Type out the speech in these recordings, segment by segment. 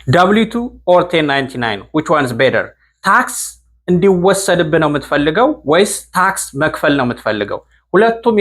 W2 or 1099 which one is better? ታክስ እንዲወሰድብህ ነው የምትፈልገው ወይስ ታክስ መክፈል ነው የምትፈልገው? ሁለቱም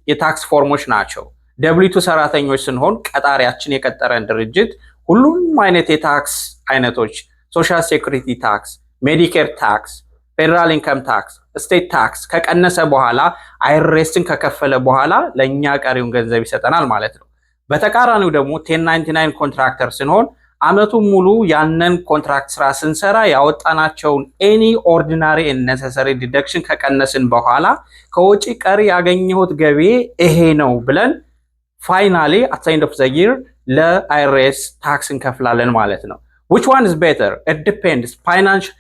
የታክስ ፎርሞች ናቸው። W2 ሰራተኞች ስንሆን ቀጣሪያችን የቀጠረን ድርጅት ሁሉም አይነት የታክስ አይነቶች ሶሻል ሴኩሪቲ ታክስ፣ ሜዲኬር ታክስ፣ ፌደራል ኢንከም ታክስ፣ ስቴት ታክስ ከቀነሰ በኋላ አይሬስን ከከፈለ በኋላ ለኛ ቀሪውን ገንዘብ ይሰጠናል ማለት ነው። በተቃራኒው ደግሞ 1099 ኮንትራክተር ስንሆን አመቱን ሙሉ ያንን ኮንትራክት ስራ ስንሰራ ያወጣናቸውን ኤኒ ኦርዲናሪ ኤንድ ኔሰሰሪ ዲደክሽን ከቀነስን በኋላ ከወጪ ቀሪ ያገኘሁት ገቢ ይሄ ነው ብለን ፋይናሊ አት ዘ ኤንድ ኦፍ ዘ ይር ለአይሬስ ታክስ እንከፍላለን ማለት ነው። which one is better? it depends. ፋይናንሻል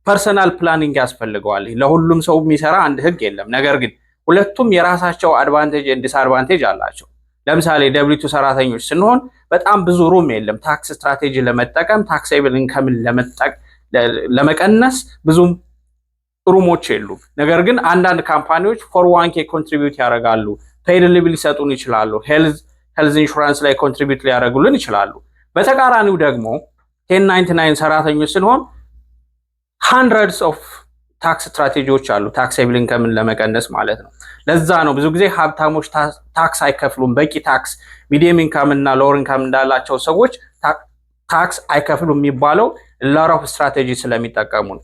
ፐርሰናል ፕላኒንግ ያስፈልገዋል። ለሁሉም ሰው የሚሰራ አንድ ህግ የለም። ነገር ግን ሁለቱም የራሳቸው አድቫንቴጅ ኤንድ ዲስአድቫንቴጅ አላቸው። ለምሳሌ W2 ሰራተኞች ስንሆን በጣም ብዙ ሩም የለም ታክስ ስትራቴጂ ለመጠቀም ታክሴብል ኢንከምን ለመቀነስ ብዙም ሩሞች የሉም። ነገር ግን አንዳንድ ካምፓኒዎች 401k ኮንትሪቢዩት ያደርጋሉ፣ ፔይድ ሊቭ ሊሰጡን ይችላሉ፣ ሄልዝ ኢንሹራንስ ላይ ኮንትሪቢዩት ሊያደርጉልን ይችላሉ። በተቃራኒው ደግሞ 1099 ሰራተኞች ስንሆን hundreds of ታክስ ስትራቴጂዎች አሉ ታክሴብል ኢንከምን ለመቀነስ ማለት ነው። ለዛ ነው ብዙ ጊዜ ሀብታሞች ታክስ አይከፍሉም። በቂ ታክስ ሚዲየም ኢንካም እና ሎወር ኢንካም እንዳላቸው ሰዎች ታክስ አይከፍሉም የሚባለው lot of ስትራቴጂ ስለሚጠቀሙ ነው።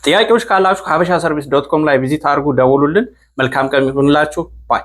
ጥያቄዎች ካላችሁ habeshaservice.com ላይ ቪዚት አድርጉ፣ ደውሉልን። መልካም ቀን ይሁንላችሁ። ባይ